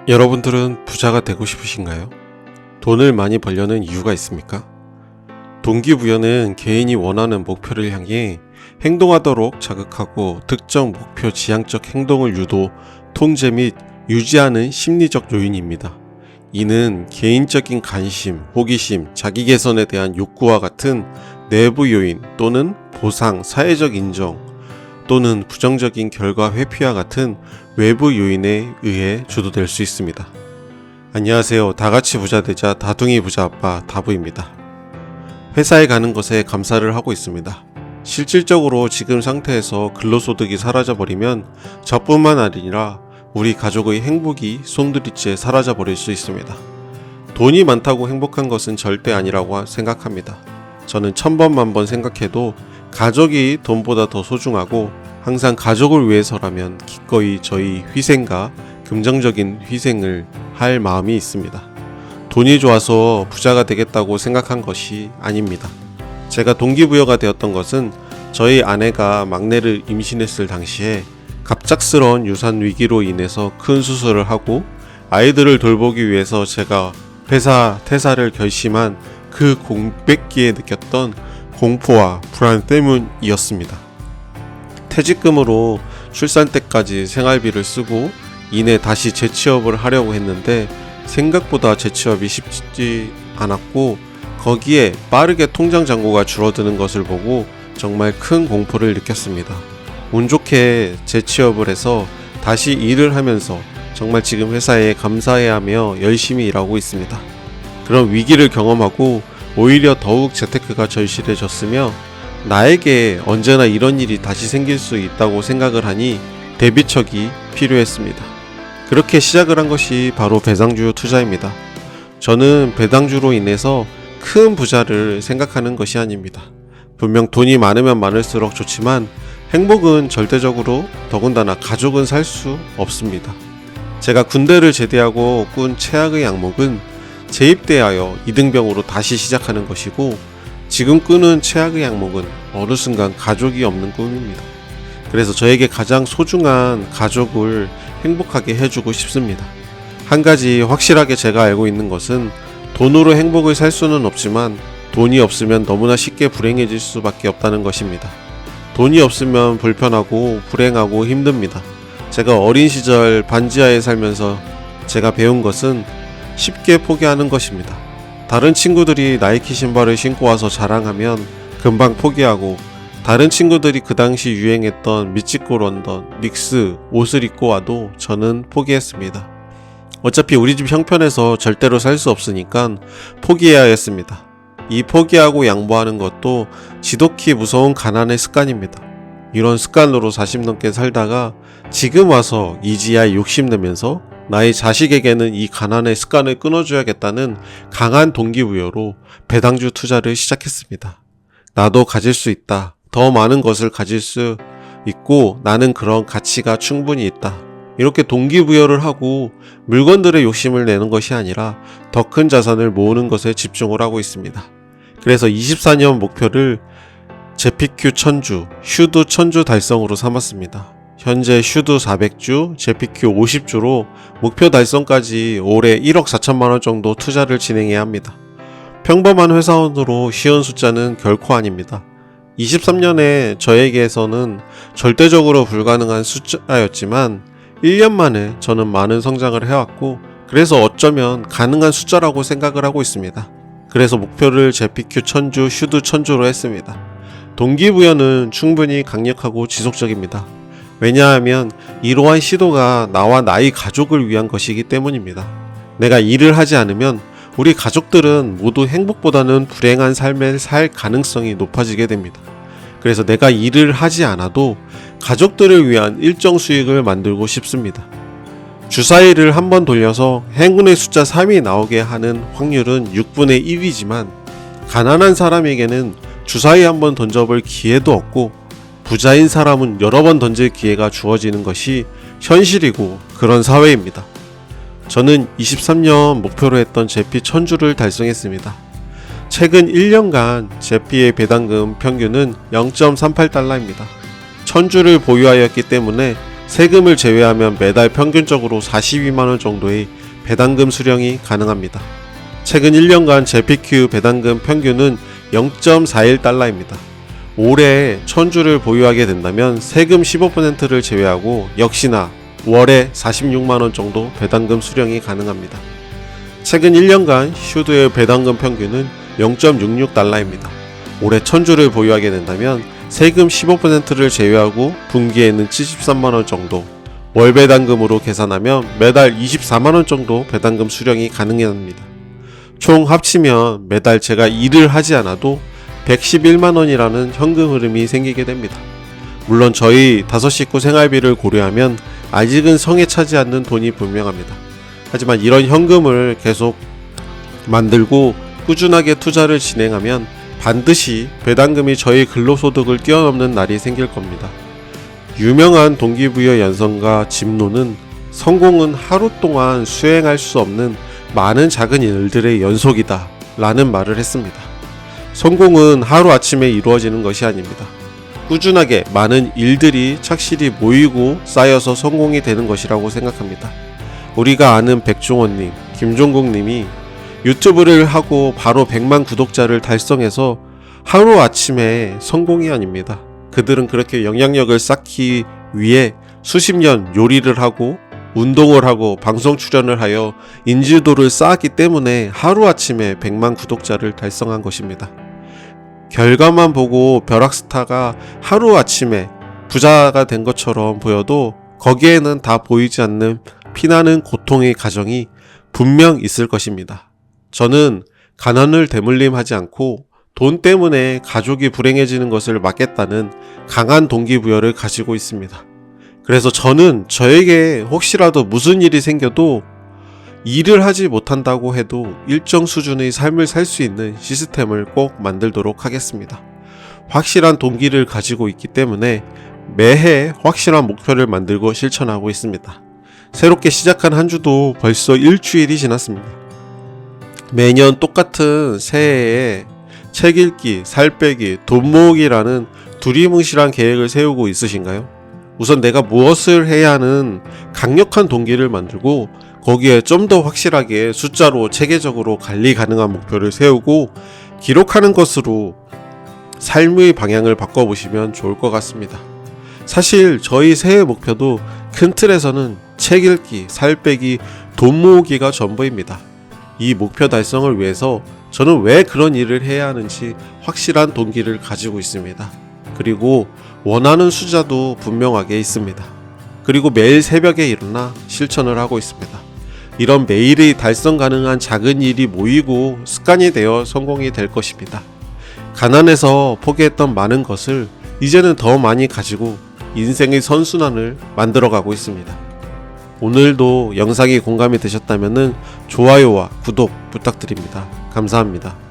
여러분들은 부자가 되고 싶으신가요? 돈을 많이 벌려는 이유가 있습니까? 동기부여는 개인이 원하는 목표를 향해 행동하도록 자극하고 특정 목표 지향적 행동을 유도, 통제 및 유지하는 심리적 요인입니다. 이는 개인적인 관심, 호기심, 자기 개선에 대한 욕구와 같은 내부 요인 또는 보상, 사회적 인정 또는 부정적인 결과 회피와 같은 외부 요인에 의해 주도될 수 있습니다. 안녕하세요. 다같이 부자되자 다둥이 부자 아빠 다부입니다. 회사에 가는 것에 감사를 하고 있습니다. 실질적으로 지금 상태에서 근로소득이 사라져버리면 저뿐만 아니라 우리 가족의 행복이 송두리째 사라져버릴 수 있습니다. 돈이 많다고 행복한 것은 절대 아니라고 생각합니다. 저는 1000번 만번 생각해도 가족이 돈보다 더 소중하고 항상 가족을 위해서라면 기꺼이 저희 희생과 긍정적인 희생을 할 마음이 있습니다. 돈이 좋아서 부자가 되겠다고 생각한 것이 아닙니다. 제가 동기부여가 되었던 것은 저희 아내가 막내를 임신했을 당시에 갑작스러운 유산 위기로 인해서 큰 수술을 하고 아이들을 돌보기 위해서 제가 회사 퇴사를 결심한 그 공백기에 느꼈던 공포와 불안 때문이었습니다. 퇴직금으로 출산 때까지 생활비를 쓰고 이내 다시 재취업을 하려고 했는데 생각보다 재취업이 쉽지 않았고 거기에 빠르게 통장 잔고가 줄어드는 것을 보고 정말 큰 공포를 느꼈습니다. 운 좋게 재취업을 해서 다시 일을 하면서 정말 지금 회사에 감사해야 하며 열심히 일하고 있습니다. 그런 위기를 경험하고 오히려 더욱 재테크가 절실해졌으며 나에게 언제나 이런 일이 다시 생길 수 있다고 생각을 하니 대비책이 필요했습니다. 그렇게 시작을 한 것이 바로 배당주 투자입니다. 저는 배당주로 인해서 큰 부자를 생각하는 것이 아닙니다. 분명 돈이 많으면 많을수록 좋지만 행복은 절대적으로 더군다나 가족은 살 수 없습니다. 제가 군대를 제대하고 꾼 최악의 악몽은 재입대하여 이등병으로 다시 시작하는 것이고 지금 꾸는 최악의 악몽은 어느 순간 가족이 없는 꿈입니다. 그래서 저에게 가장 소중한 가족을 행복하게 해주고 싶습니다. 한 가지 확실하게 제가 알고 있는 것은 돈으로 행복을 살 수는 없지만 돈이 없으면 너무나 쉽게 불행해질 수밖에 없다는 것입니다. 돈이 없으면 불편하고 불행하고 힘듭니다. 제가 어린 시절 반지하에 살면서 제가 배운 것은 쉽게 포기하는 것입니다. 다른 친구들이 나이키 신발을 신고 와서 자랑하면 금방 포기하고 다른 친구들이 그 당시 유행했던 미치코 런던, 닉스 옷을 입고 와도 저는 포기했습니다. 어차피 우리 집 형편에서 절대로 살 수 없으니까 포기해야 했습니다. 이 포기하고 양보하는 것도 지독히 무서운 가난의 습관입니다. 이런 습관으로 40 넘게 살다가 지금 와서 이지야 욕심내면서 나의 자식에게는 이 가난의 습관을 끊어줘야겠다는 강한 동기부여로 배당주 투자를 시작했습니다. 나도 가질 수 있다. 더 많은 것을 가질 수 있고 나는 그런 가치가 충분히 있다. 이렇게 동기부여를 하고 물건들의 욕심을 내는 것이 아니라 더 큰 자산을 모으는 것에 집중을 하고 있습니다. 그래서 24년 목표를 제피큐 1000주, 슈드 1000주 달성으로 삼았습니다. 현재 슈드 400주, 제피큐 50주로 목표 달성까지 올해 1억 4천만원 정도 투자를 진행해야 합니다. 평범한 회사원으로 쉬운 숫자는 결코 아닙니다. 23년에 저에게서는 절대적으로 불가능한 숫자였지만 1년 만에 저는 많은 성장을 해왔고 그래서 어쩌면 가능한 숫자라고 생각을 하고 있습니다. 그래서 목표를 제피큐 1000주, 슈드 1000주로 했습니다. 동기부여는 충분히 강력하고 지속적입니다. 왜냐하면 이러한 시도가 나와 나의 가족을 위한 것이기 때문입니다. 내가 일을 하지 않으면 우리 가족들은 모두 행복보다는 불행한 삶을 살 가능성이 높아지게 됩니다. 그래서 내가 일을 하지 않아도 가족들을 위한 일정 수익을 만들고 싶습니다. 주사위를 한번 돌려서 행운의 숫자 3이 나오게 하는 확률은 6분의 1이지만 가난한 사람에게는 주사위 한번 던져볼 기회도 없고 부자인 사람은 여러 번 던질 기회가 주어지는 것이 현실이고 그런 사회입니다. 저는 23년 목표로 했던 제피 1000주를 달성했습니다. 최근 1년간 제피의 배당금 평균은 0.38달러입니다. 1000주를 보유하였기 때문에 세금을 제외하면 매달 평균적으로 42만원 정도의 배당금 수령이 가능합니다. 최근 1년간 JPQ 배당금 평균은 0.41달러입니다. 올해 1000주를 보유하게 된다면 세금 15%를 제외하고 역시나 월에 46만원 정도 배당금 수령이 가능합니다. 최근 1년간 슈드의 배당금 평균은 0.66달러입니다. 올해 1000주를 보유하게 된다면 세금 15%를 제외하고 분기에는 73만원 정도, 월 배당금으로 계산하면 매달 24만원 정도 배당금 수령이 가능합니다. 총 합치면 매달 제가 일을 하지 않아도 111만원이라는 현금 흐름이 생기게 됩니다. 물론 저희 5식구 생활비를 고려하면 아직은 성에 차지 않는 돈이 분명합니다. 하지만 이런 현금을 계속 만들고 꾸준하게 투자를 진행하면 반드시 배당금이 저희 근로소득을 뛰어넘는 날이 생길 겁니다. 유명한 동기부여 연설가 짐노는 성공은 하루 동안 수행할 수 없는 많은 작은 일들의 연속이다 라는 말을 했습니다. 성공은 하루아침에 이루어지는 것이 아닙니다. 꾸준하게 많은 일들이 착실히 모이고 쌓여서 성공이 되는 것이라고 생각합니다. 우리가 아는 백종원님, 김종국님이 유튜브를 하고 바로 100만 구독자를 달성해서 하루아침에 성공이 아닙니다. 그들은 그렇게 영향력을 쌓기 위해 수십 년 요리를 하고 운동을 하고 방송 출연을 하여 인지도를 쌓았기 때문에 하루아침에 100만 구독자를 달성한 것입니다. 결과만 보고 벼락스타가 하루아침에 부자가 된 것처럼 보여도 거기에는 다 보이지 않는 피나는 고통의 과정이 분명 있을 것입니다. 저는 가난을 대물림하지 않고 돈 때문에 가족이 불행해지는 것을 막겠다는 강한 동기부여를 가지고 있습니다. 그래서 저는 저에게 혹시라도 무슨 일이 생겨도 일을 하지 못한다고 해도 일정 수준의 삶을 살 수 있는 시스템을 꼭 만들도록 하겠습니다. 확실한 동기를 가지고 있기 때문에 매해 확실한 목표를 만들고 실천하고 있습니다. 새롭게 시작한 한 주도 벌써 일주일이 지났습니다. 매년 똑같은 새해에 책 읽기, 살 빼기, 돈 모으기라는 두리뭉실한 계획을 세우고 있으신가요? 우선 내가 무엇을 해야 하는 강력한 동기를 만들고 거기에 좀 더 확실하게 숫자로 체계적으로 관리 가능한 목표를 세우고 기록하는 것으로 삶의 방향을 바꿔보시면 좋을 것 같습니다. 사실 저희 새해 목표도 큰 틀에서는 책 읽기, 살 빼기, 돈 모으기가 전부입니다. 이 목표 달성을 위해서 저는 왜 그런 일을 해야 하는지 확실한 동기를 가지고 있습니다. 그리고 원하는 숫자도 분명하게 있습니다. 그리고 매일 새벽에 일어나 실천을 하고 있습니다. 이런 매일의 달성 가능한 작은 일이 모이고 습관이 되어 성공이 될 것입니다. 가난해서 포기했던 많은 것을 이제는 더 많이 가지고 인생의 선순환을 만들어가고 있습니다. 오늘도 영상이 공감이 되셨다면 좋아요와 구독 부탁드립니다. 감사합니다.